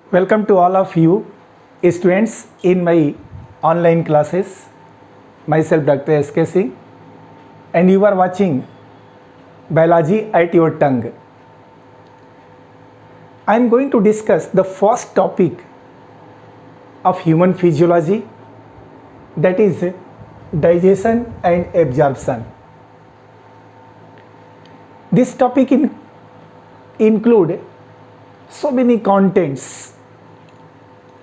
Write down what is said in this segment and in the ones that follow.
Welcome to all of you students in my online classes. Myself Dr. S.K. Singh and you are watching Biology at your tongue. I am going to discuss the first topic of human physiology, that is digestion and absorption. This topic include so many contents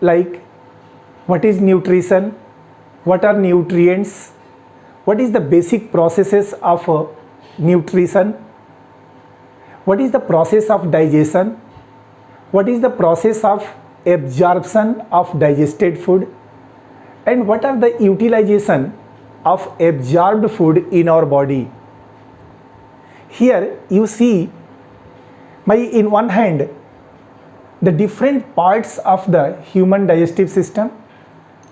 like what is nutrition, what are nutrients, what is the basic processes of nutrition, what is the process of digestion, what is the process of absorption of digested food, and what are the utilization of absorbed food in our body. Here you see in one hand the different parts of the human digestive system,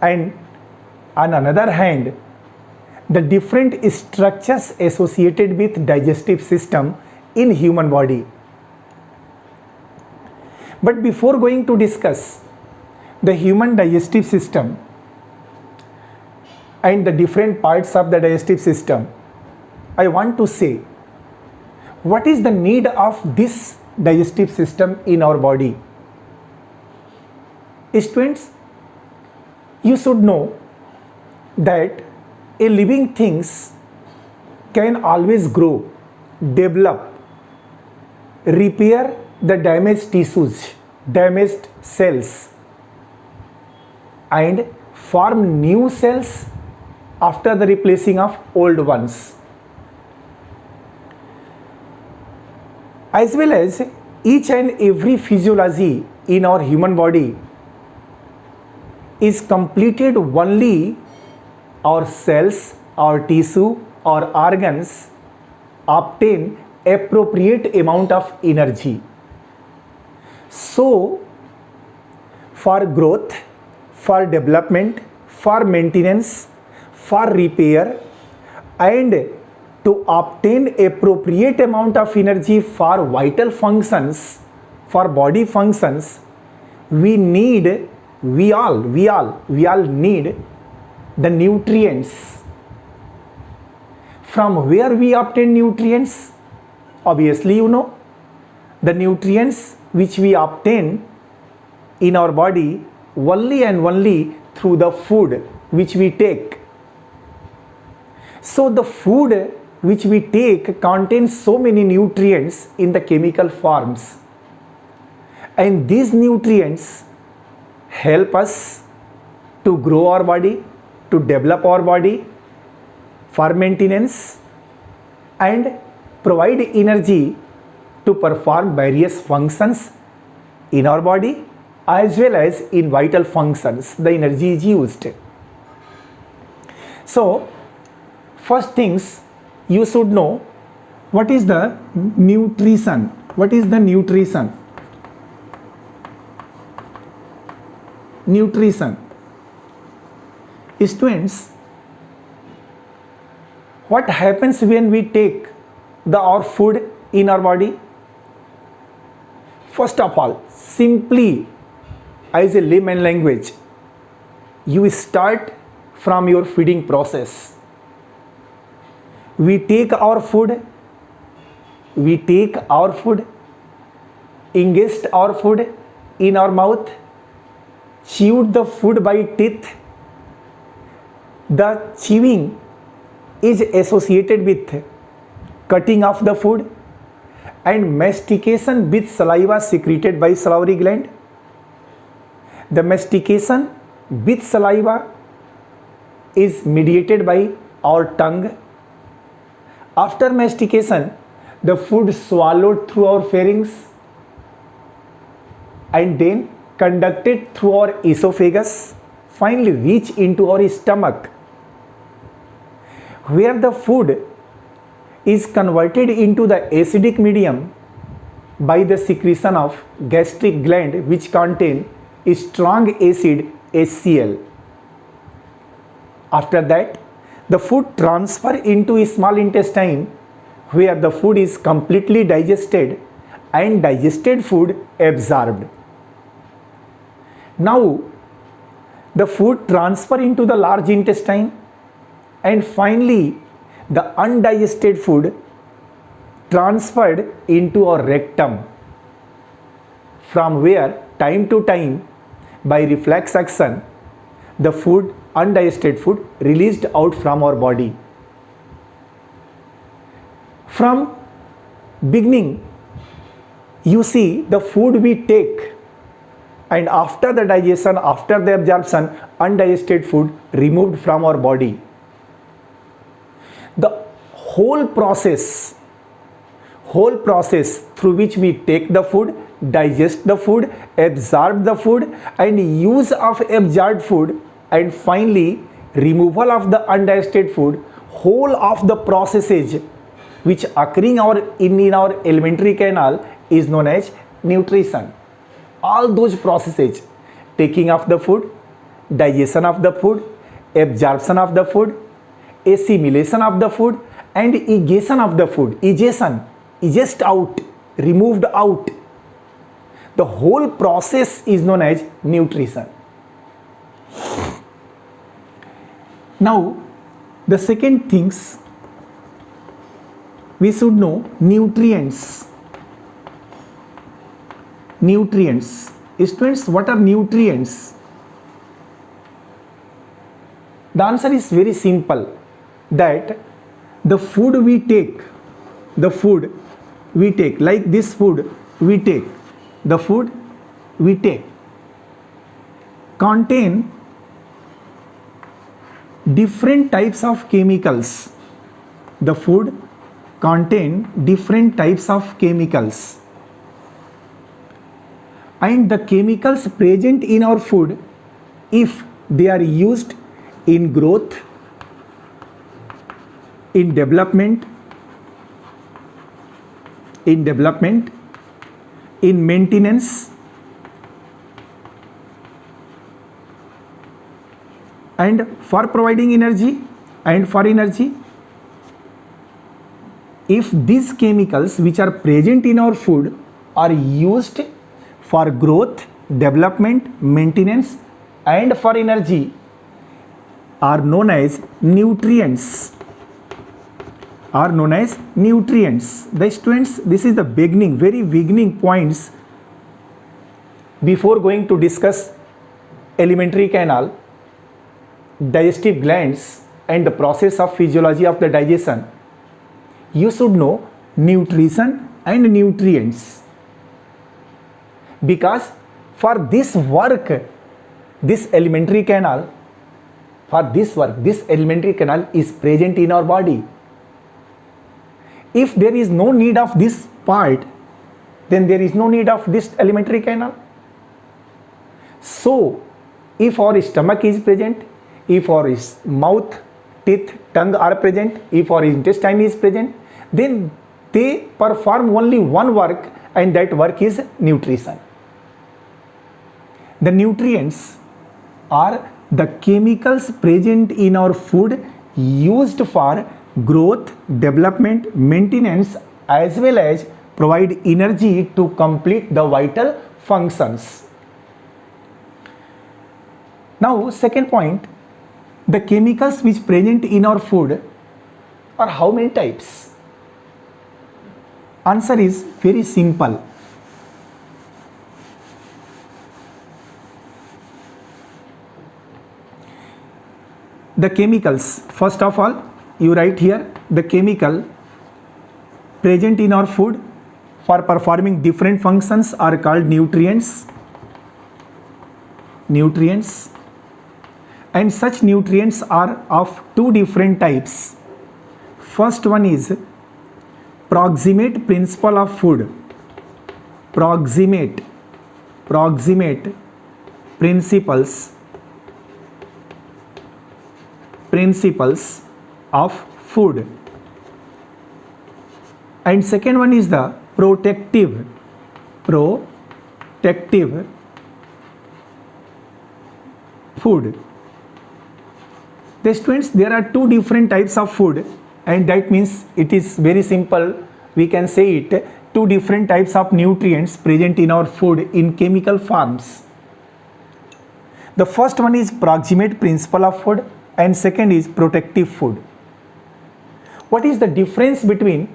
and on another hand the different structures associated with digestive system in human body. But before going to discuss the human digestive system and the different parts of the digestive system, I want to say what is the need of this digestive system in our body. Students, you should know that a living things can always grow, develop, repair the damaged tissues, damaged cells, and form new cells after the replacing of old ones. As well as each and every physiology in our human body is completed only our cells, our tissue, our organs obtain appropriate amount of energy. So for growth, for development, for maintenance, for repair, and to obtain appropriate amount of energy for vital functions, for body functions, we all need the nutrients. From where we obtain nutrients? Obviously you know, the nutrients which we obtain in our body only and only through the food which we take. So the food which we take contains so many nutrients in the chemical forms, and these nutrients help us to grow our body, to develop our body, for maintenance, and provide energy to perform various functions in our body as well as in vital functions. The energy is used. So first things you should know, what is the nutrition? What is the nutrition? Nutrition. Students, what happens when we take our food in our body? First of all, simply as a layman language, you start from your feeding process. We take our food, ingest our food in our mouth, chewed the food by teeth. The chewing is associated with cutting off the food, and mastication with saliva secreted by salivary gland. The mastication with saliva is mediated by our tongue. After mastication, the food swallowed through our pharynx and then conducted through our esophagus, finally reach into our stomach, where the food is converted into the acidic medium by the secretion of gastric gland, which contain a strong acid HCl. After that, the food transfer into small intestine, where the food is completely digested and digested food absorbed. Now the food transfer into the large intestine, and finally the undigested food transferred into our rectum, from where time to time by reflex action the food, undigested food, released out from our body. From beginning, you see the food we take, and after the digestion, after the absorption, undigested food removed from our body. The whole process through which we take the food, digest the food, absorb the food, and use of absorbed food, and finally removal of the undigested food, whole of the processes which occurring in our alimentary canal is known as nutrition. All those processes, taking of the food, digestion of the food, absorption of the food, assimilation of the food, and egestion of the food, egest out, removed out, the whole process is known as nutrition. Now the second things we should know, nutrients. Students, what are nutrients? The answer is very simple, that the food we take, like this food we take, the food we take contain different types of chemicals. The food contain different types of chemicals, and the chemicals present in our food, if they are used in growth, in development, in maintenance, and for providing energy, if these chemicals which are present in our food are used for growth, development, maintenance, and for energy, are known as nutrients. The students, this is the very beginning points before going to discuss alimentary canal, digestive glands, and the process of physiology of the digestion. You should know nutrition and nutrients, because for this work, this alimentary canal is present in our body. If there is no need of this part, then there is no need of this alimentary canal. So if our stomach is present, if our mouth, teeth, tongue are present, if our intestine is present, then they perform only one work, and that work is nutrition. The nutrients are the chemicals present in our food used for growth, development, maintenance, as well as provide energy to complete the vital functions. Now second point, the chemicals which present in our food are how many types? Answer is very simple. The chemicals, first of all, you write here, the chemical present in our food for performing different functions are called nutrients. And such nutrients are of two different types. First one is proximate principle of food. Proximate principles of food. And second one is the protective food. The students, there are two different types of food, and that means it is very simple. We can say it, two different types of nutrients present in our food in chemical forms. The first one is proximate principle of food and second is protective food. What is the difference between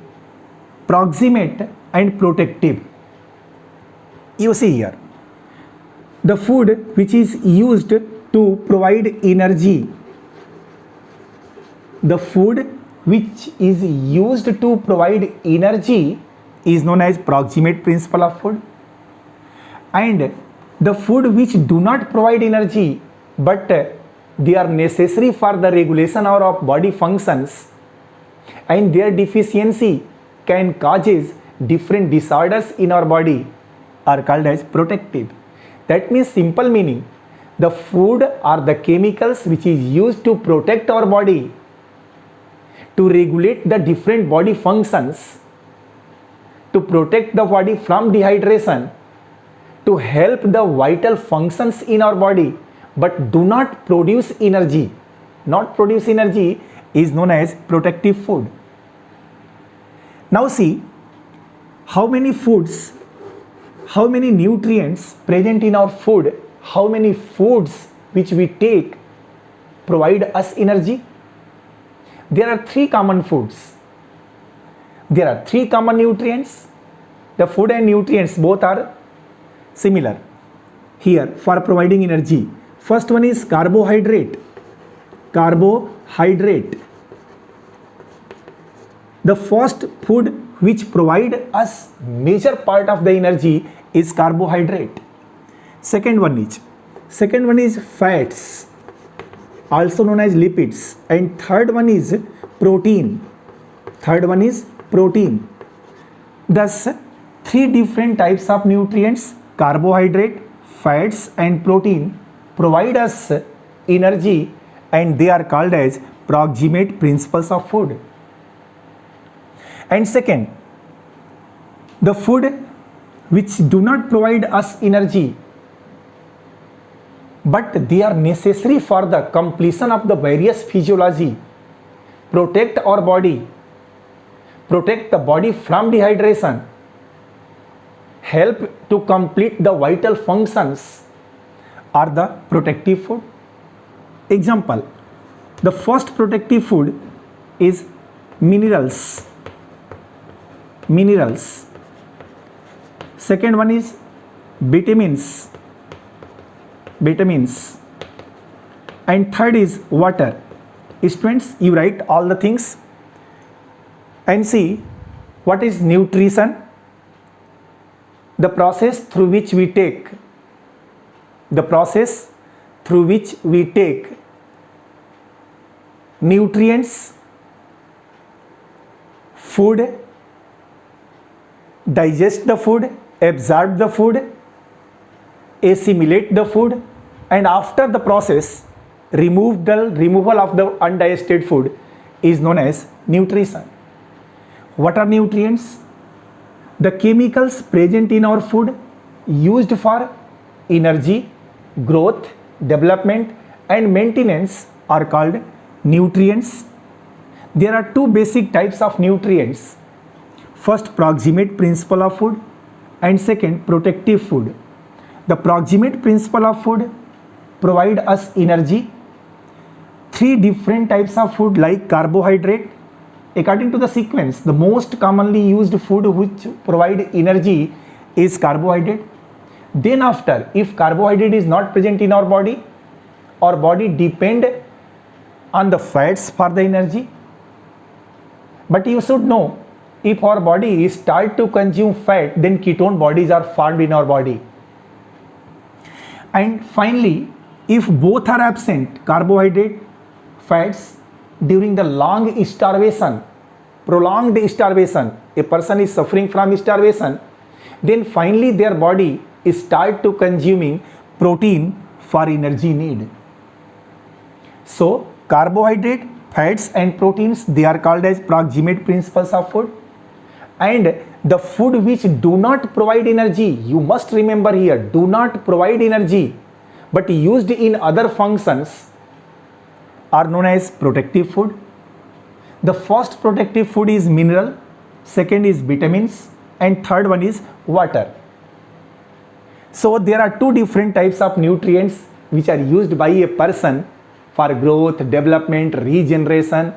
proximate and protective? You see here, the food which is used to provide energy, the food which is used to provide energy is known as proximate principle of food, and the food which do not provide energy but they are necessary for the regulation of body functions and their deficiency can causes different disorders in our body are called as protective. That means, simple meaning, the food or the chemicals which is used to protect our body, to regulate the different body functions, to protect the body from dehydration, to help the vital functions in our body but do not produce energy, is known as protective food. Now see how many foods, how many nutrients present in our food, how many foods which we take provide us energy. There are three common foods. There are three common nutrients. The food and nutrients both are similar here for providing energy. First one is carbohydrate. The first food which provide us major part of the energy is carbohydrate. Second one is fats, also known as lipids, and third one is protein. Thus, three different types of nutrients, carbohydrate, fats and protein, provide us energy and they are called as proximate principles of food. And second, the food which do not provide us energy but they are necessary for the completion of the various physiology, protect our body, protect the body from dehydration, help to complete the vital functions, are the protective food. Example, the first protective food is minerals. Second one is vitamins, and third is water. Students, you write all the things and see what is nutrition. The process through which we take nutrients, food, digest the food, absorb the food, assimilate the food, and after the process removal of the undigested food is known as nutrition. What are nutrients? The chemicals present in our food used for energy, growth, development and maintenance are called nutrients. There are two basic types of nutrients. First, proximate principle of food and second, protective food. The proximate principle of food provide us energy. Three different types of food like carbohydrate. According to the sequence, the most commonly used food which provide energy is carbohydrate. Then after, if carbohydrate is not present in our body depend on the fats for the energy. But you should know, if our body start to consume fat, then ketone bodies are formed in our body. And finally, if both are absent, carbohydrate, fats, during the long starvation, prolonged starvation, a person is suffering from starvation, then finally their body start to consuming protein for energy need. So carbohydrate, fats and proteins, they are called as proximate principles of food. And the food which do not provide energy, you must remember here, do not provide energy but used in other functions are known as protective food. The first protective food is mineral, second is vitamins and third one is water. So there are two different types of nutrients which are used by a person for growth, development, regeneration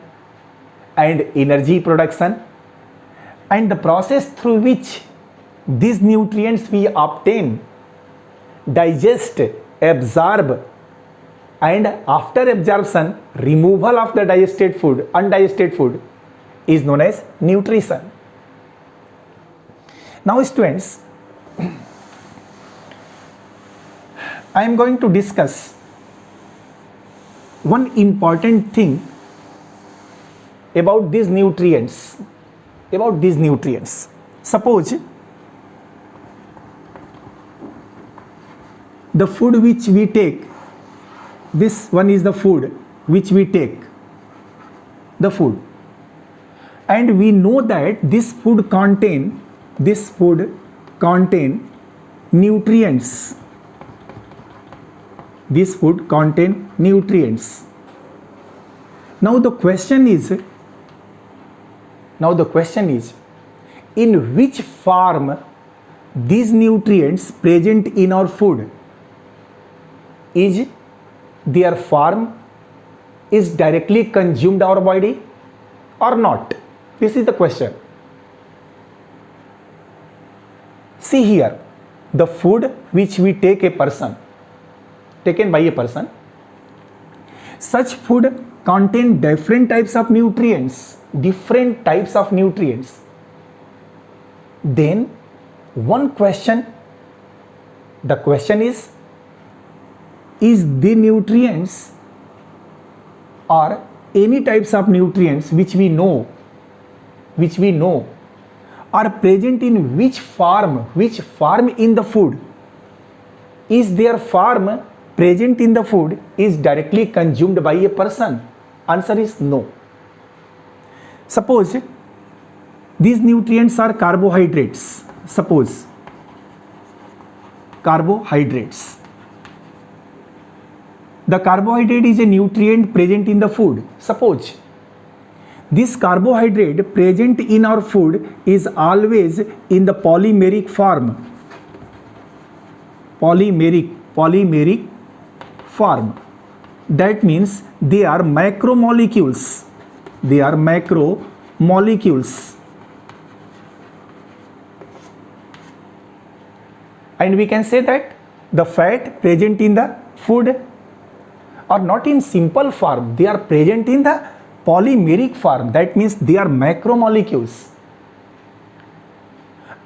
and energy production, and the process through which these nutrients we obtain, digest, absorb, and after absorption removal of the undigested food is known as nutrition. Now students, I am going to discuss one important thing about these nutrients. Suppose the food which we take, this one is the food which we take, the food, and we know that this food contain nutrients. This food contain nutrients. Now the question is, in which form these nutrients present in our food? Is their form is directly consumed our body or not? This is the question. See here, the food which we taken by a person, such food contain different types of nutrients. Then one question, the question is the nutrients or any types of nutrients which we know are present in which form in the food? Is their form present in the food is directly consumed by a person? Answer is no. Suppose these nutrients are carbohydrates. Suppose carbohydrates. The carbohydrate is a nutrient present in the food. Suppose this carbohydrate present in our food is always in the polymeric form. Polymeric form. That means they are macromolecules. And we can say that the fat present in the food are not in simple form, they are present in the polymeric form. That means they are macromolecules.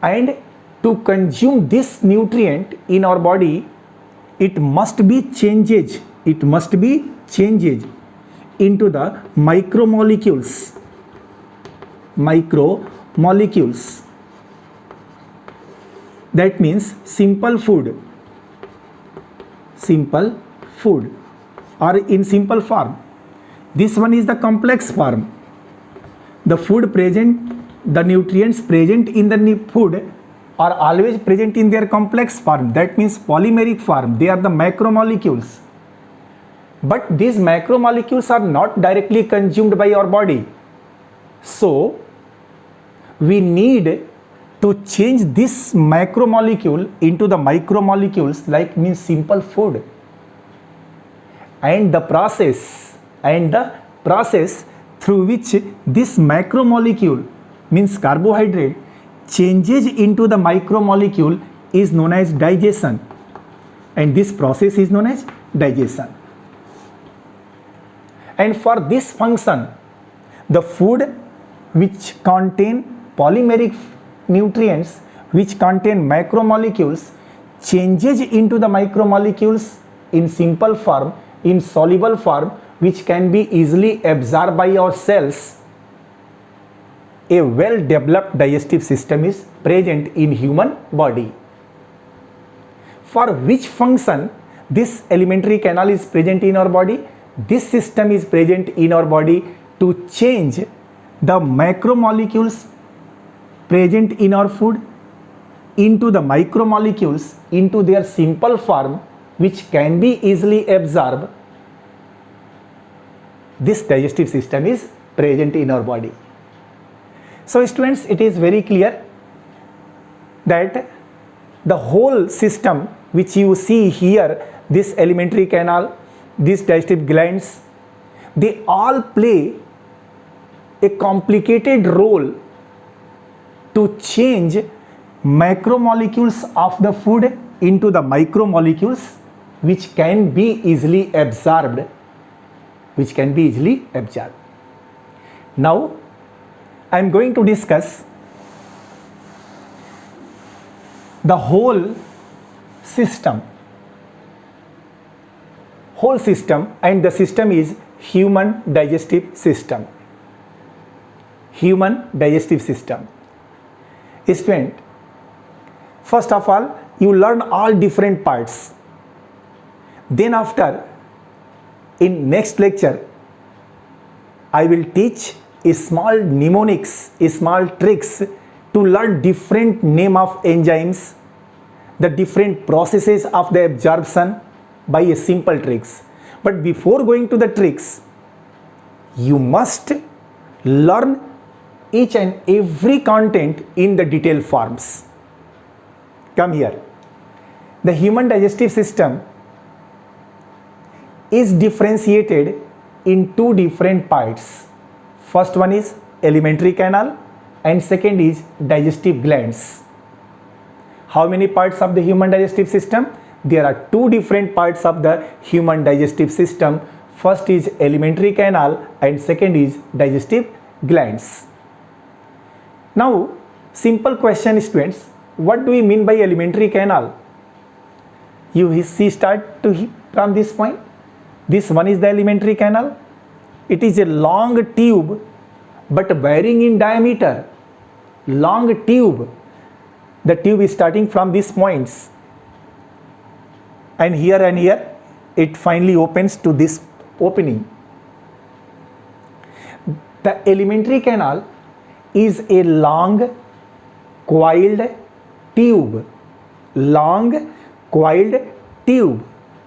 And to consume this nutrient in our body, it must be changed into the micromolecules. That means simple food or in simple form. This one is the complex form. The nutrients present in the food are always present in their complex form. That means polymeric form. They are the macromolecules. But these macromolecules are not directly consumed by our body. So we need to change this macromolecule into the micromolecules, like means simple food. And the process through which this macromolecule means carbohydrate changes into the micromolecule is known as digestion, and this process is known as digestion. And for this function, the food which contain polymeric nutrients which contain macromolecules changes into the micromolecules in simple form, in soluble form, which can be easily absorbed by our cells. A well-developed digestive system is present in human body. For which function this alimentary canal is present in our body? This system is present in our body to change the macromolecules present in our food into the micromolecules into their simple form, which can be easily absorbed. This digestive system is present in our body. So students, it is very clear that the whole system which you see here, this alimentary canal, these digestive glands, they all play a complicated role to change macromolecules of the food into the micromolecules which can be easily absorbed. Now I am going to discuss the whole system, and the system is human digestive system. Student, first of all you learn all different parts, then after in next lecture I will teach a small mnemonics, a small tricks to learn different name of enzymes, the different processes of the absorption by a simple tricks. But before going to the tricks, you must learn each and every content in the detailed forms. Come here. The human digestive system is differentiated in two different parts. First one is alimentary canal and second is digestive glands. How many parts of the human digestive system? There are two different parts of the human digestive system. First is alimentary canal and second is digestive glands. Now, simple question, students. What do we mean by alimentary canal? You see from this point. This one is the alimentary canal. It is a long tube but varying in diameter. Long tube. The tube is starting from these points. And here it finally opens to this opening. The alimentary canal is a long coiled tube,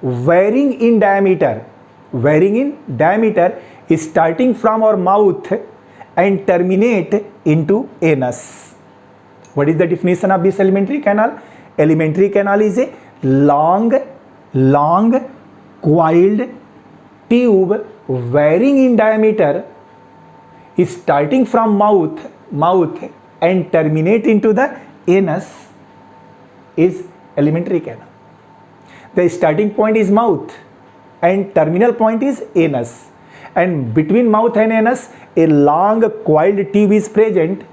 varying in diameter, is starting from our mouth and terminate into anus. What is the definition of this alimentary canal? Alimentary canal is a long coiled tube varying in diameter, is starting from mouth and terminate into the anus, is alimentary canal. The starting point is mouth and terminal point is anus, and between mouth and anus a long coiled tube is present,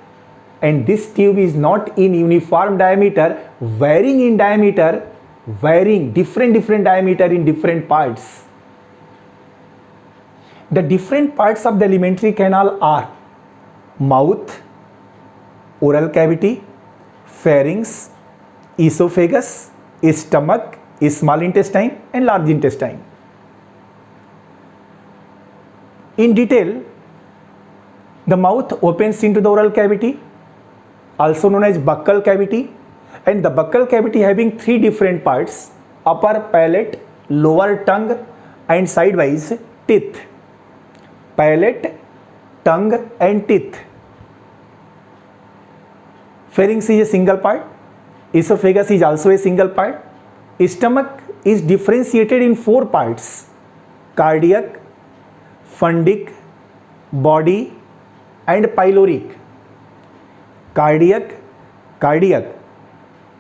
and this tube is not in uniform diameter, varying in diameter, different diameter in different parts. The different parts of the alimentary canal are mouth, oral cavity, pharynx, esophagus, stomach, small intestine and large intestine. In detail, the mouth opens into the oral cavity, also known as buccal cavity, and the buccal cavity having three different parts: upper palate, lower tongue and sidewise teeth. Palate, tongue and teeth. Pharynx is a single part. Esophagus is also a single part. Stomach is differentiated in four parts: cardiac, fundic, body and pyloric. Cardiac.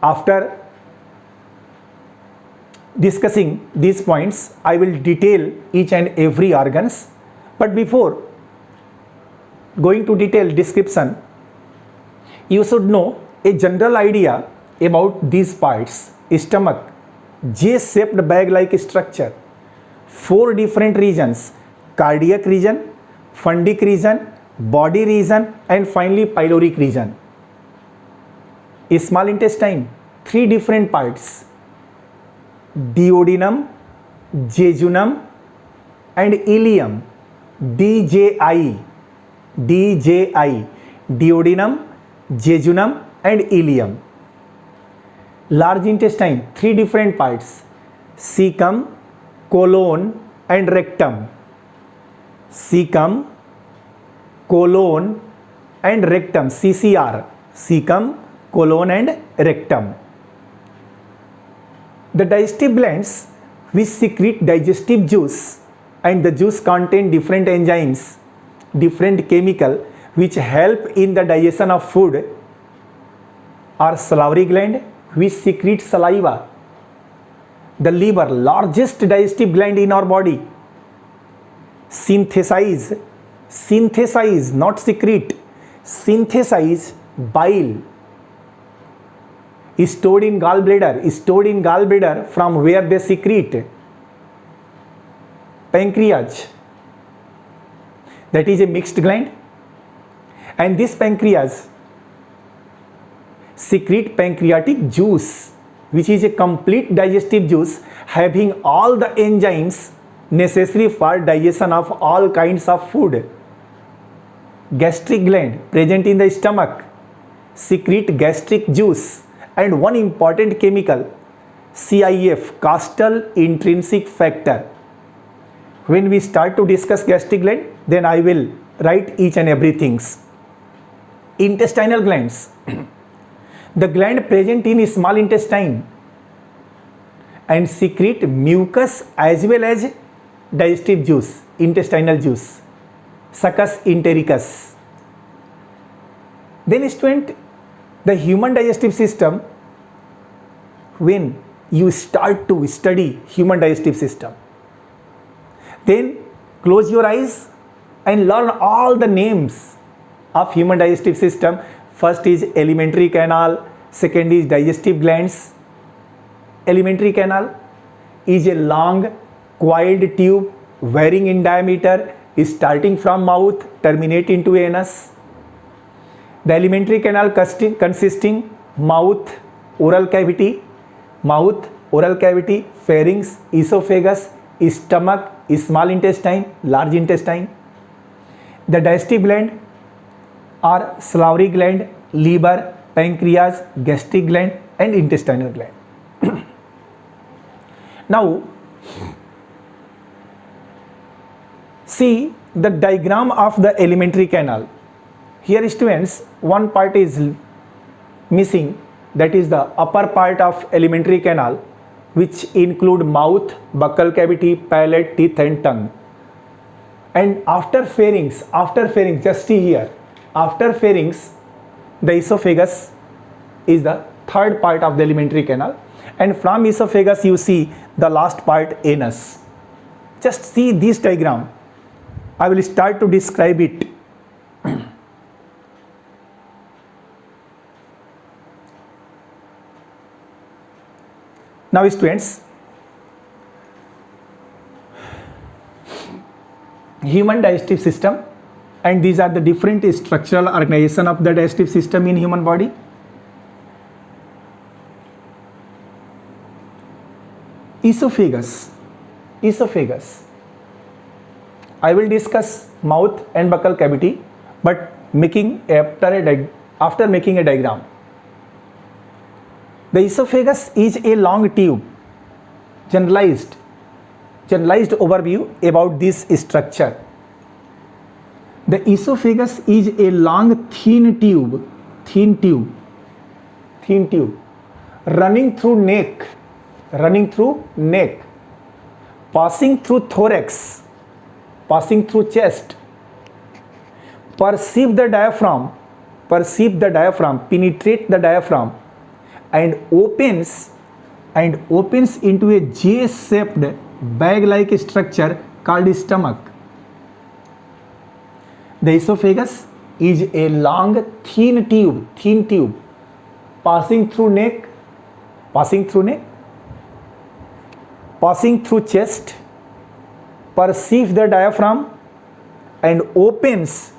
After discussing these points, I will detail each and every organs. But before going to detailed description, you should know a general idea about these parts. Stomach, J-shaped bag-like structure, four different regions: cardiac region, fundic region, body region and finally pyloric region. Small intestine, three different parts: duodenum, jejunum and ileum. DJI, duodenum, jejunum and ileum. Large intestine, three different parts: cecum, colon and rectum. Cecum, colon and rectum, CCR, cecum, colon and rectum. The digestive glands which secrete digestive juice, and the juice contain different enzymes, different chemical which help in the digestion of food, are salivary gland which secrete saliva. The liver, largest digestive gland in our body, synthesize, not secrete, synthesize bile, is stored in gallbladder, from where they secrete. Pancreas, that is a mixed gland, and this pancreas secrete pancreatic juice, which is a complete digestive juice having all the enzymes necessary for digestion of all kinds of food. Gastric gland, present in the stomach, secrete gastric juice and one important chemical, CIF, castle intrinsic factor. When we start to discuss gastric gland, then I will write each and every things. Intestinal glands, the gland present in small intestine and secrete mucus as well as digestive juice, intestinal juice, succus entericus. Then student, the human digestive system, when you start to study human digestive system, then close your eyes and learn all the names of human digestive system. First is alimentary canal, second is digestive glands. Alimentary canal is a long coiled tube varying in diameter, starting from mouth, terminate into anus. The alimentary canal consisting mouth, oral cavity, pharynx, esophagus, stomach, small intestine, large intestine. The digestive gland are salivary gland, liver, pancreas, gastric gland and intestinal gland. Now, see the diagram of the alimentary canal. Here students, one part is missing, that is the upper part of alimentary canal, which include mouth, buccal cavity, palate, teeth and tongue. And after pharynx, just see here, after pharynx, the esophagus is the third part of the alimentary canal, and from esophagus you see the last part, anus. Just see this diagram. I will start to describe it. Now students, human digestive system, and these are the different structural organization of the digestive system in human body. Esophagus. I will discuss mouth and buccal cavity, but after making a diagram. The esophagus is a long tube. Generalized overview about this structure. The esophagus is a long thin tube running through neck, passing through thorax, passing through chest, penetrate the diaphragm and opens into a J-shaped bag-like structure called stomach. The esophagus is a long thin tube passing through neck, passing through chest, perceive the diaphragm and opens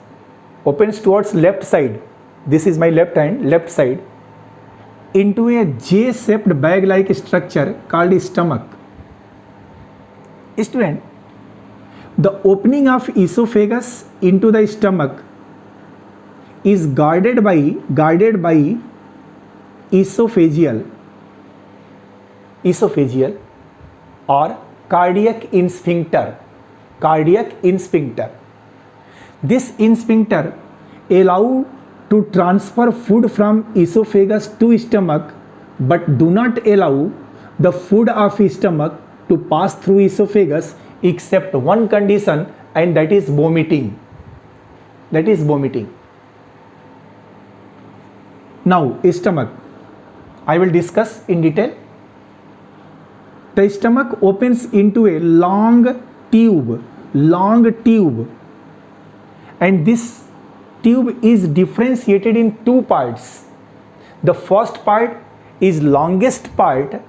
towards left side. This is my left side, into a J-shaped bag-like structure called stomach. Student, the opening of esophagus into the stomach is guarded by esophageal or cardiac sphincter. This sphincter allow to transfer food from esophagus to stomach, but do not allow the food of stomach to pass through esophagus except one condition, and that is vomiting. That is vomiting. Now, stomach. I will discuss in detail. The stomach opens into a long tube, and this tube is differentiated in two parts. The first part is longest part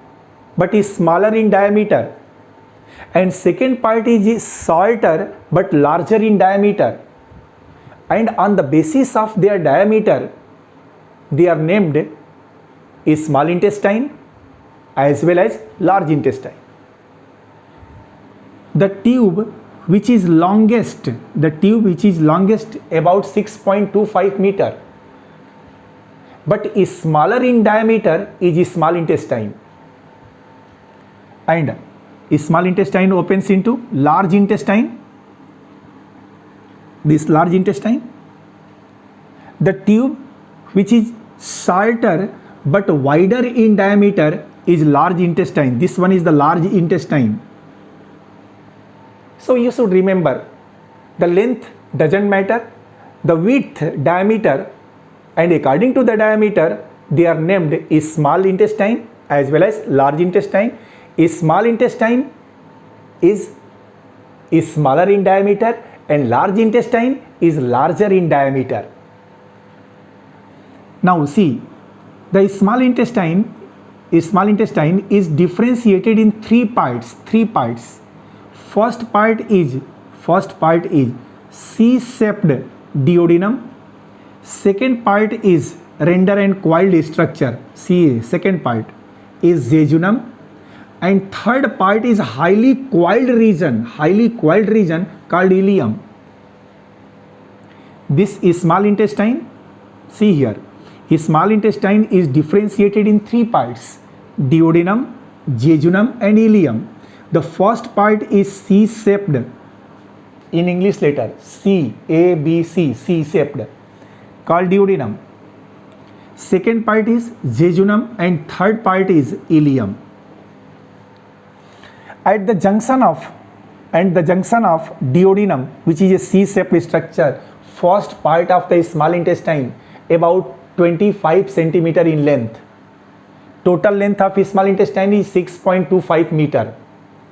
but is smaller in diameter, and second part is shorter but larger in diameter, and on the basis of their diameter they are named small intestine as well as large intestine. The tube which is longest about 6.25 meter but is smaller in diameter is small intestine, and small intestine opens into large intestine. This large intestine. The tube which is shorter but wider in diameter is large intestine. This one is the large intestine. So you should remember, the length doesn't matter, the width, diameter, and according to the diameter they are named small intestine as well as large intestine. Small intestine is smaller in diameter and large intestine is larger in diameter. Now see, the small intestine is differentiated in three parts. First part is C-shaped duodenum. Second part is render and coiled structure, CA. Second part is jejunum, and third part is highly coiled region called ileum. This is small intestine. See here, small intestine is differentiated in three parts: duodenum, jejunum, and ileum. The first part is C-shaped, in English letter C, A, B, C, C-shaped, called duodenum. Second part is jejunum, and third part is ileum. At the junction of duodenum, which is a C-shaped structure, first part of the small intestine about 25 centimeter in length. Total length of small intestine is 6.25 meter.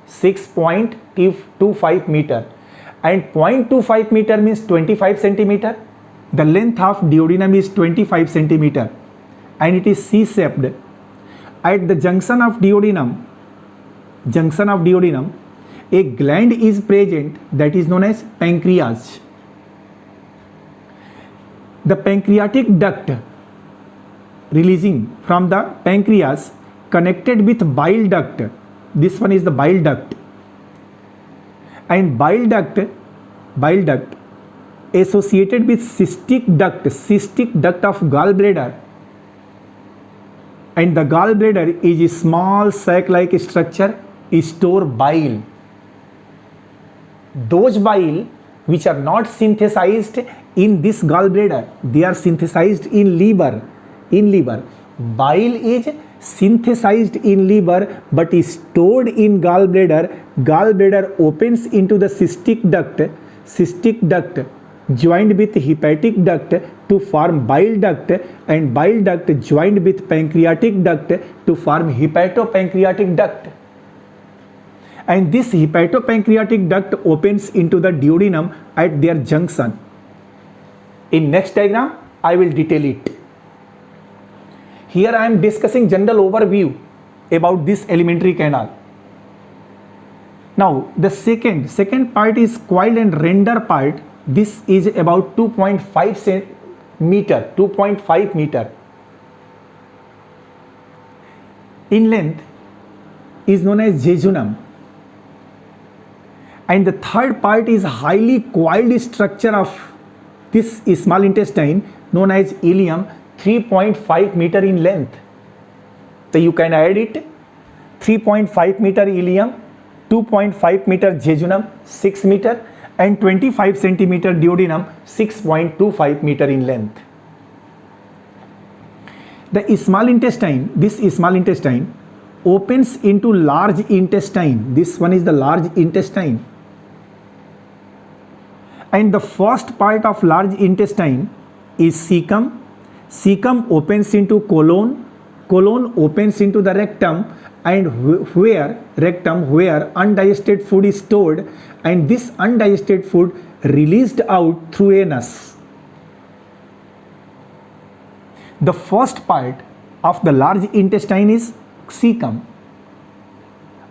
6.25 meter, and 0.25 meter means 25 centimeter. The length of duodenum is 25 centimeter and it is C-shaped. At the junction of duodenum, a gland is present that is known as pancreas. The pancreatic duct releasing from the pancreas connected with bile duct. This one is the bile duct, and bile duct associated with cystic duct of gallbladder, and the gallbladder is a small sac-like structure store bile. Those bile which are not synthesized in this gallbladder, they are synthesized in liver. Bile is synthesized in liver but is stored in gallbladder. Gallbladder opens into the cystic duct joined with hepatic duct to form bile duct, and bile duct joined with pancreatic duct to form hepatopancreatic duct, and this hepatopancreatic duct opens into the duodenum at their junction. In next diagram I will detail it. Here I am discussing general overview about this alimentary canal. Now the second part is coiled and render part. This is about 2.5 meter in length, is known as jejunum, and the third part is highly coiled structure of this small intestine known as ileum, 3.5 meter in length. So you can add it: 3.5 meter ileum, 2.5 meter jejunum, 6 meter, and 25 centimeter duodenum, 6.25 meter in length. The small intestine, opens into large intestine. This one is the large intestine. And the first part of large intestine is cecum. Cecum opens into colon. Colon opens into the rectum, and rectum where undigested food is stored, and this undigested food released out through anus. The first part of the large intestine is cecum,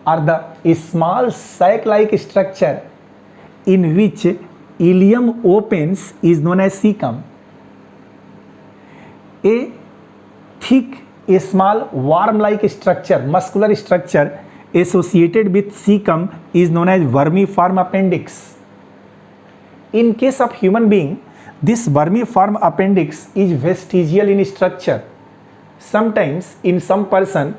or the small sac-like structure in which ileum opens is known as cecum. A thick, a small worm-like structure, muscular structure associated with cecum is known as vermiform appendix. In case of human being, this vermiform appendix is vestigial in structure. Sometimes in some person,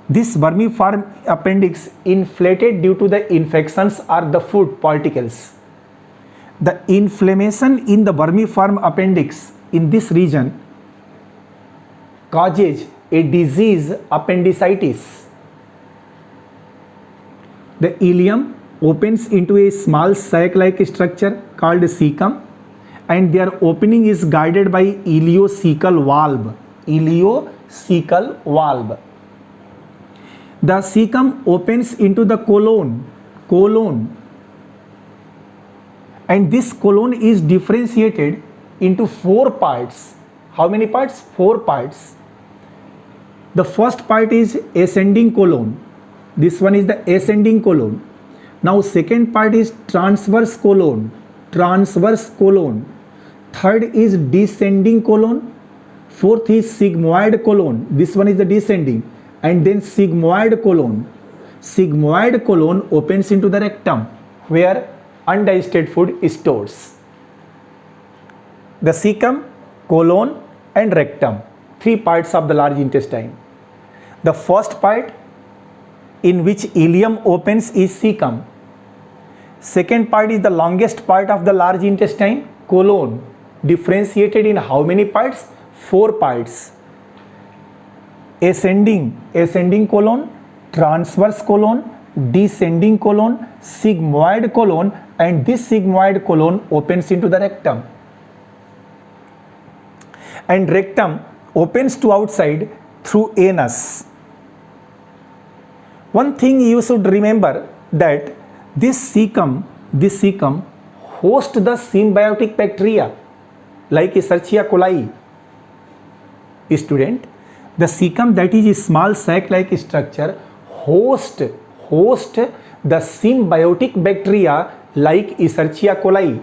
this vermiform appendix inflated due to the infections or the food particles. The inflammation in the vermiform appendix in this region causes a disease, appendicitis. The ileum opens into a small sac-like structure called cecum, and their opening is guided by ileocecal valve. Ileocecal valve. The cecum opens into the colon, and this colon is differentiated into 4 parts. How many parts? 4 parts. The first part is ascending colon. This one is the ascending colon. Now second part is transverse colon. Third is descending colon. Fourth is sigmoid colon. This one is the descending. And then sigmoid colon. Sigmoid colon opens into the rectum where undigested food is stored. The cecum, colon and rectum, 3 parts of the large intestine. The first part in which ileum opens is cecum. Second part is the longest part of the large intestine, colon, differentiated in how many parts? 4 parts. Ascending colon, transverse colon, descending colon, sigmoid colon, and this sigmoid colon opens into the rectum. And rectum opens to outside through anus. One thing you should remember that this cecum hosts the symbiotic bacteria like Escherichia coli. Student, the cecum, that is a small sac-like structure, host the symbiotic bacteria like Escherichia coli.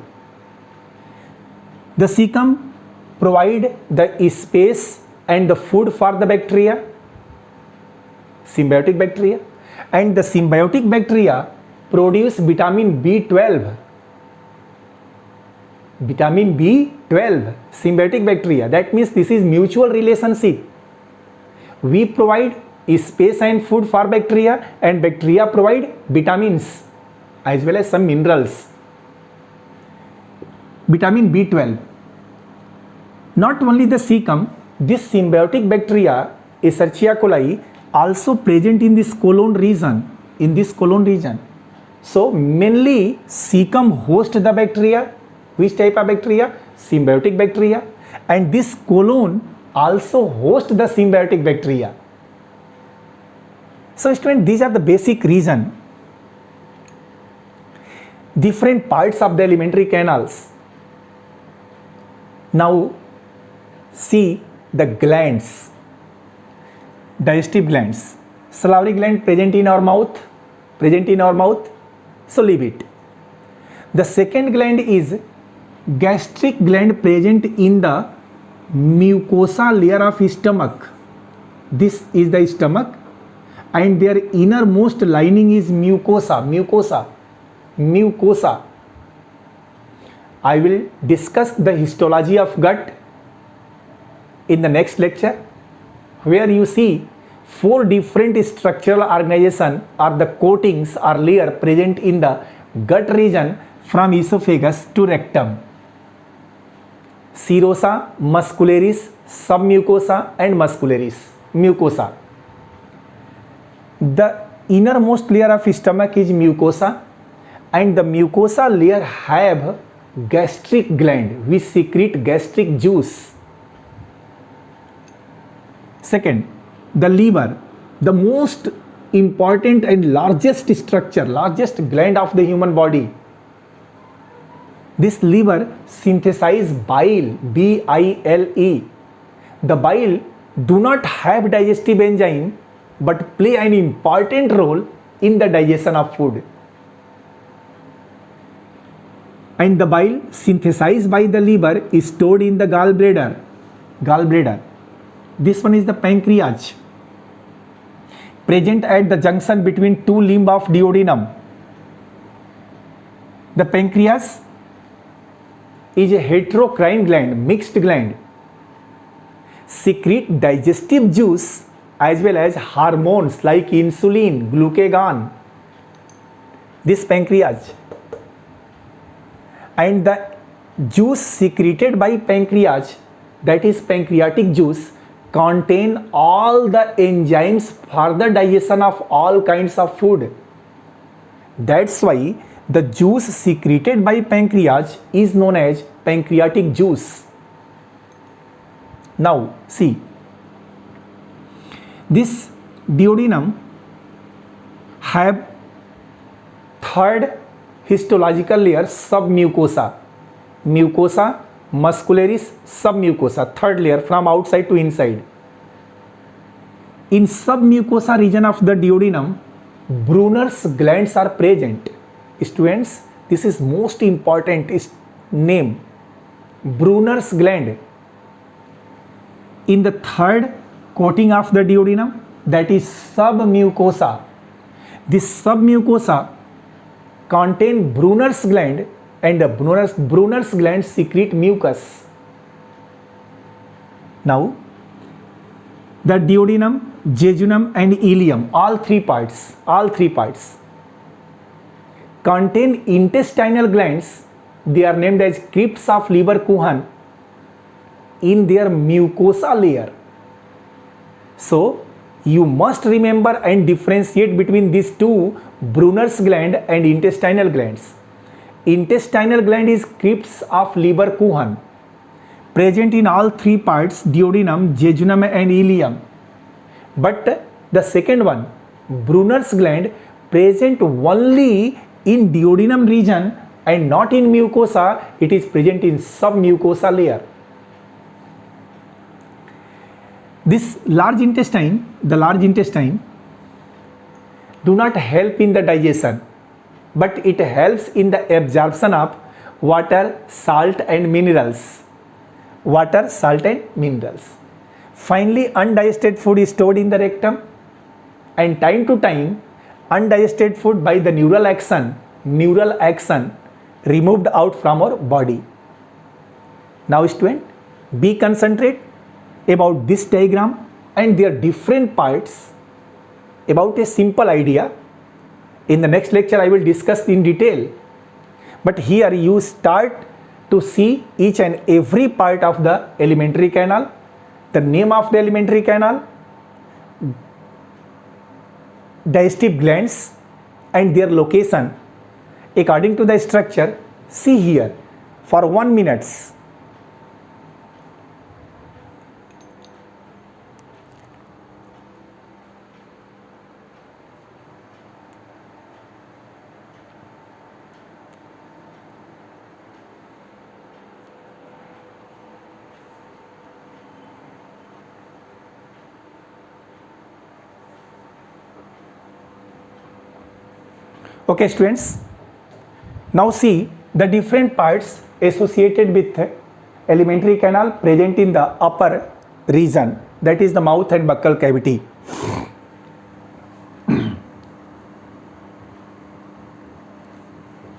The cecum provide the space and the food for the bacteria, symbiotic bacteria, and the symbiotic bacteria produce vitamin B12. Vitamin B12, symbiotic bacteria. That means this is mutual relationship. We provide space and food for bacteria, and bacteria provide vitamins as well as some minerals. Vitamin B12. Not only the cecum, this symbiotic bacteria, Escherichia coli, also present in this colon region. So mainly cecum hosts the bacteria. Which type of bacteria? Symbiotic bacteria. And this colon also hosts the symbiotic bacteria. So student, these are the basic reason. Different parts of the alimentary canals. Now see the glands. Digestive glands. Salivary gland present in our mouth. So leave it. The second gland is gastric gland present in the mucosa layer of stomach. This is the stomach, and their innermost lining is mucosa. I will discuss the histology of gut in the next lecture, where you see 4 different structural organization or the coatings or layer present in the gut region from esophagus to rectum. Serosa, muscularis, submucosa and mucosa. The innermost layer of stomach is mucosa, and the mucosa layer have gastric gland which secrete gastric juice. Second, the liver, the most important and largest structure, largest gland of the human body. This liver synthesize bile, B-I-L-E. The bile do not have digestive enzyme but play an important role in the digestion of food. And the bile synthesized by the liver is stored in the gallbladder. Gallbladder. This one is the pancreas, present at the junction between two limbs of duodenum. The pancreas is a heterocrine gland, mixed gland, secrete digestive juice as well as hormones like insulin, glucagon. This pancreas, and the juice secreted by pancreas, that is pancreatic juice, contain all the enzymes for the digestion of all kinds of food. That's why the juice secreted by pancreas is known as pancreatic juice. Now see, this duodenum have third histological layer, submucosa. Mucosa muscularis, submucosa, third layer from outside to inside. In submucosa region of the duodenum, Brunner's glands are present. Students, this is most important name, Brunner's gland. In the third coating of the duodenum, that is submucosa. This submucosa contain Brunner's gland, and the Brunner's gland secrete mucus. Now, the duodenum, jejunum and ileum, all three parts contain intestinal glands. They are named as crypts of Leverkusen in their mucosa layer. So, you must remember and differentiate between these two, Brunner's gland and intestinal glands. Intestinal gland is crypts of Leverkusen, present in all three parts, duodenum, jejunum and ileum. But the second one, Brunner's gland, present only in duodenum region and not in mucosa. It is present in submucosa layer. This large intestine, the large intestine, do not help in the digestion, but it helps in the absorption of water, salt and minerals. Water, salt and minerals. Finally, undigested food is stored in the rectum, and time to time, undigested food by the neural action removed out from our body. Now student, be concentrate about this diagram and their different parts about a simple idea. In the next lecture I will discuss in detail, but here you start to see each and every part of the alimentary canal, the name of the alimentary canal, digestive glands and their location according to the structure. See here for 1 minute. Okay students, now see the different parts associated with alimentary canal present in the upper region, that is the mouth and buccal cavity.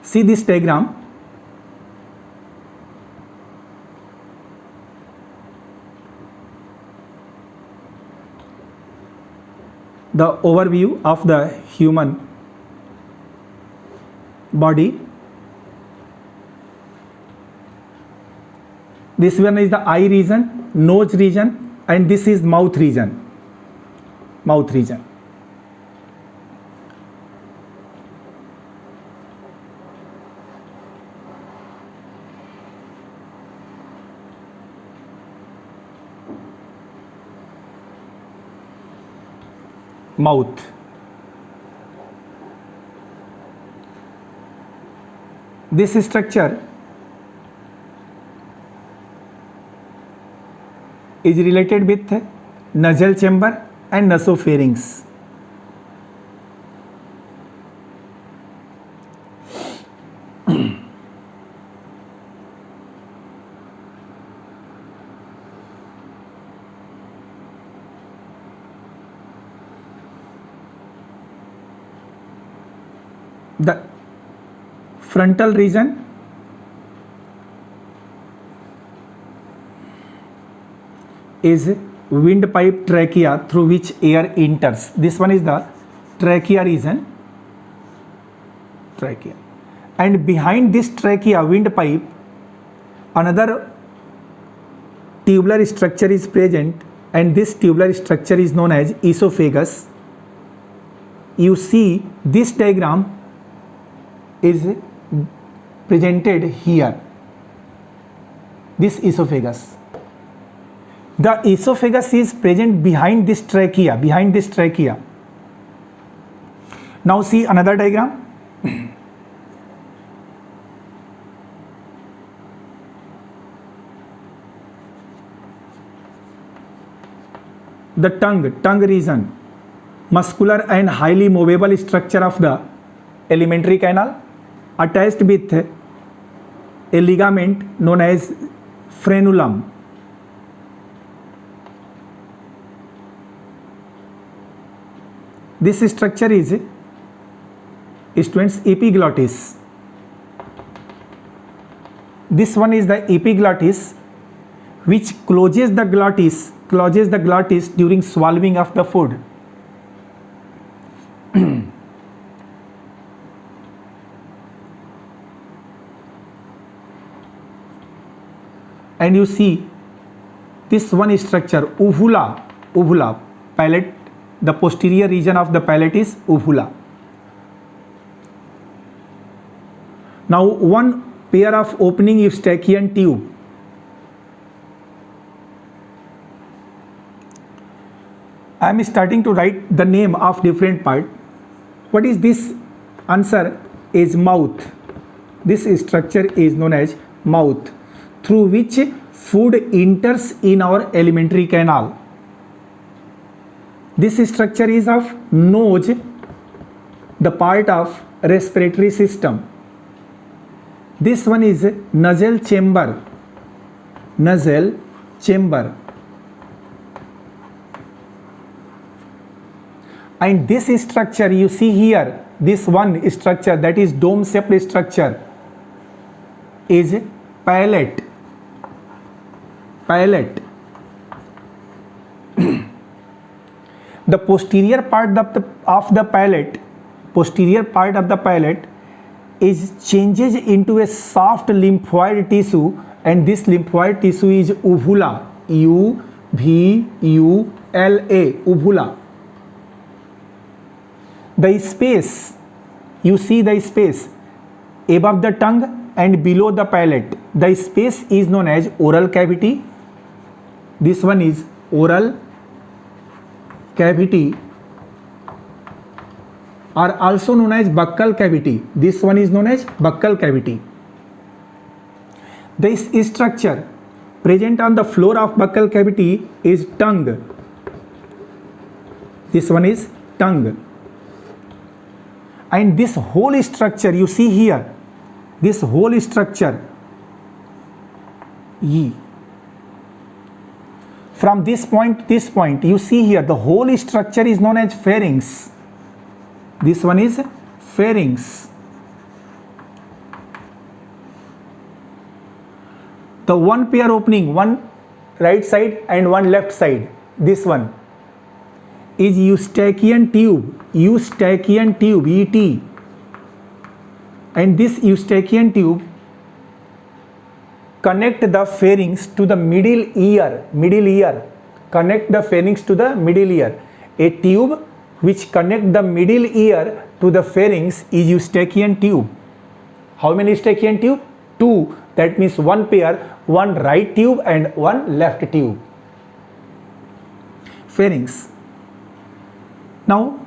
See this diagram. The overview of the human body. This one is the eye region, nose region, and this is mouth region. mouth. This structure is related with nasal chamber and nasopharynx. The frontal region is windpipe trachea through which air enters. This one is the trachea region. Trachea. And behind this trachea windpipe, another tubular structure is present, and this tubular structure is known as esophagus. You see this diagram is presented here. This esophagus. The esophagus is present behind this trachea, behind this trachea. Now see another diagram. The tongue region, muscular and highly movable structure of the alimentary canal, attached with a ligament known as frenulum. This structure is, students, epiglottis. This one is the epiglottis, which closes the glottis during swallowing of the food. And you see this one structure, uvula, palate. The posterior region of the palate is uvula. Now one pair of opening eustachian tube. I am starting to write the name of different part. What is this? Answer is mouth. This structure is known as mouth, through which food enters in our alimentary canal. This structure is of nose, the part of respiratory system. This one is nasal chamber. Nasal chamber. And this structure you see here, this one structure, that is dome shaped structure, is palate. Palate. The posterior part of the palate is changes into a soft lymphoid tissue, and this lymphoid tissue is uvula. U-V-U-L-A, uvula. The space, you see the space above the tongue and below the palate. The space is known as oral cavity. This one is oral cavity, are also known as buccal cavity. This one is known as buccal cavity. This structure present on the floor of buccal cavity is tongue. This one is tongue. And this whole structure you see here, this whole structure, from this point to this point, you see here the whole structure is known as pharynx. This one is pharynx. The one pair opening, one right side and one left side, this one is eustachian tube, ET. And this eustachian tube connect the pharynx to the middle ear. Connect the pharynx to the middle ear. A tube which connect the middle ear to the pharynx is eustachian tube. How many eustachian tube? 2. That means one pair, one right tube and one left tube. Pharynx. Now,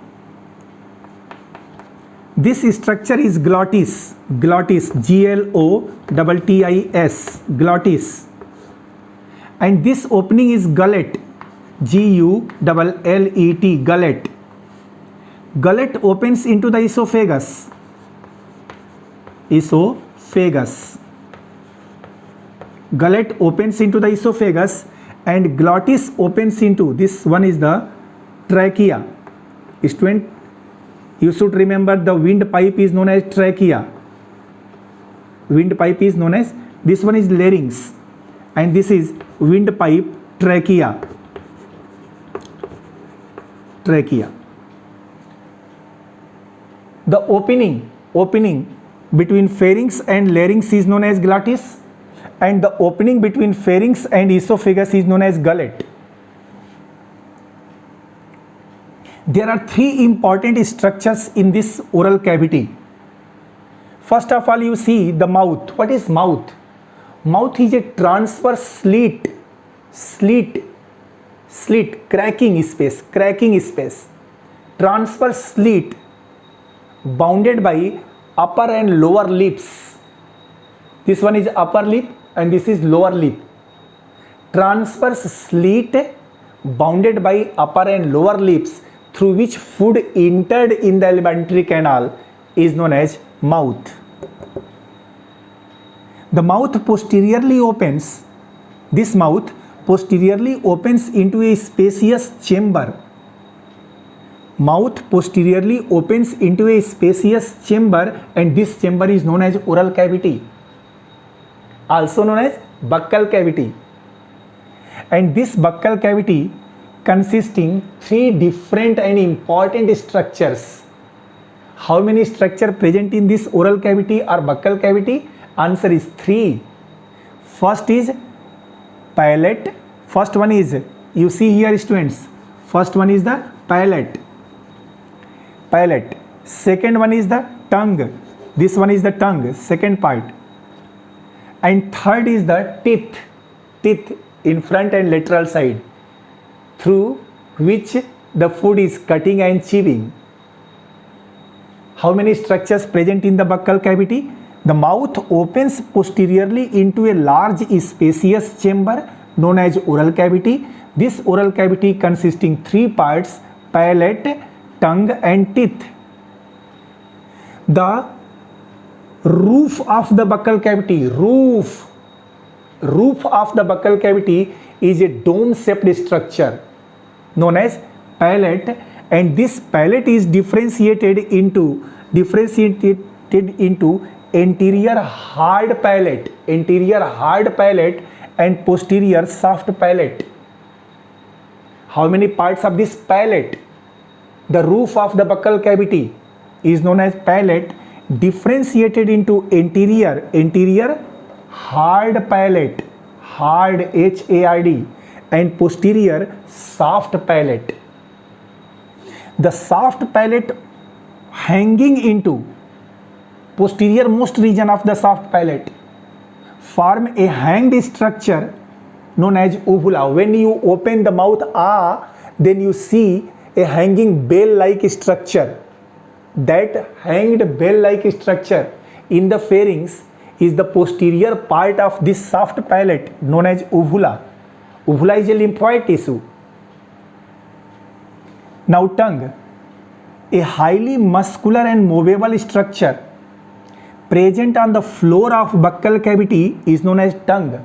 this structure is glottis, glottis, Glottis, glottis, and this opening is gullet, Gullet, gullet. Gullet opens into the esophagus, esophagus. Gullet opens into the esophagus, and glottis opens into, this one is the trachea. Student, you should remember the windpipe is known as trachea. Windpipe is known as, this one is larynx, and this is windpipe, trachea. Trachea. The opening between pharynx and larynx is known as glottis, and the opening between pharynx and esophagus is known as gullet. There are three important structures in this oral cavity. First of all, you see the mouth. What is mouth? Mouth is a transverse slit, cracking space, transverse slit bounded by upper and lower lips. This one is upper lip and this is lower lip. Transverse slit bounded by upper and lower lips through which food entered in the alimentary canal is known as mouth. The mouth posteriorly opens, this mouth posteriorly opens into a spacious chamber. Mouth posteriorly opens into a spacious chamber, and this chamber is known as oral cavity, also known as buccal cavity. And this buccal cavity consisting three different and important structures. How many structures present in this oral cavity or buccal cavity? Answer is three. First is palate. First one is, you see here students, first one is the palate. Second one is the tongue. This one is the tongue, second part. And third is the teeth in front and lateral side, through which the food is cutting and chewing. How many structures present in the buccal cavity? The mouth opens posteriorly into a large spacious chamber known as oral cavity. This oral cavity consisting three parts: palate, tongue and teeth. The roof of the buccal cavity, roof of the buccal cavity is a dome-shaped structure known as palate, and this palate is differentiated into anterior hard palate and posterior soft palate. How many parts of this palate? The roof of the buccal cavity is known as palate, differentiated into anterior hard palate, hard HARD, and posterior soft palate. The soft palate hanging into posterior most region of the soft palate form a hanged structure known as uvula. When you open the mouth, then you see a hanging bell-like structure. That hanged bell-like structure in the pharynx is the posterior part of this soft palate known as uvula. Uvula is a lymphoid tissue. Now tongue, a highly muscular and movable structure present on the floor of buccal cavity is known as tongue.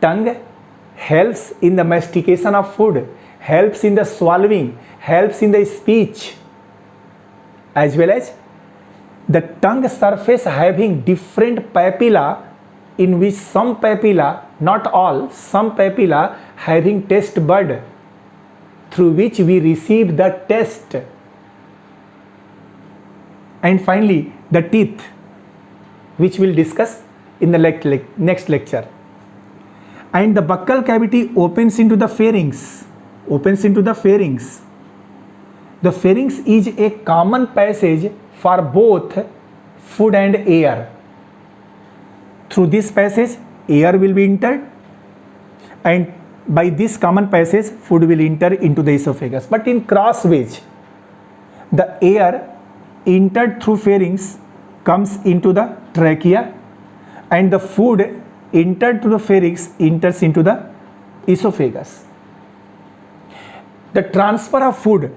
Tongue helps in the mastication of food, helps in the swallowing, helps in the speech, as well as the tongue surface having different papilla, in which some papilla, not all, some papilla having taste bud through which we receive the taste. And finally the teeth, which we'll discuss in the next lecture. And the buccal cavity opens into the pharynx. The pharynx is a common passage for both food and air. Through this passage, air will be entered, and by this common passage food will enter into the esophagus, but in crossways the air entered through pharynx comes into the trachea and the food entered through the pharynx enters into the esophagus. The transfer of food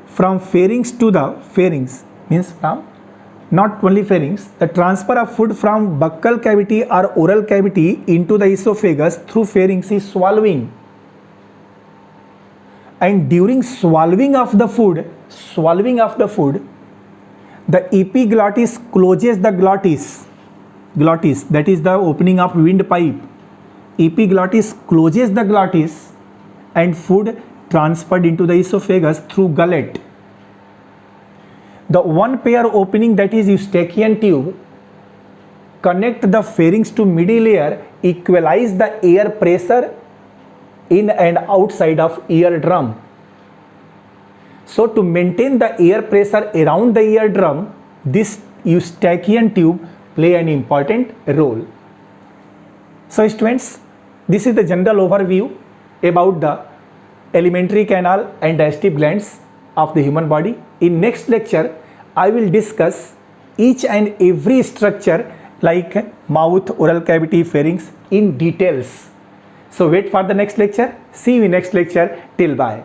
from pharynx to the pharynx means from not only pharynx, the transfer of food from buccal cavity or oral cavity into the esophagus through pharynx is swallowing. And during swallowing of the food, the epiglottis closes the glottis, that is the opening of windpipe. Epiglottis closes the glottis and food transferred into the esophagus through gullet. The one pair opening, that is Eustachian tube, connect the pharynx to middle ear, equalize the air pressure in and outside of eardrum. So to maintain the air pressure around the eardrum, this Eustachian tube play an important role. So students, this is the general overview about the alimentary canal and digestive glands of the human body. In next lecture, I will discuss each and every structure like mouth, oral cavity, pharynx in details. So wait for the next lecture. See you in next lecture. Till bye.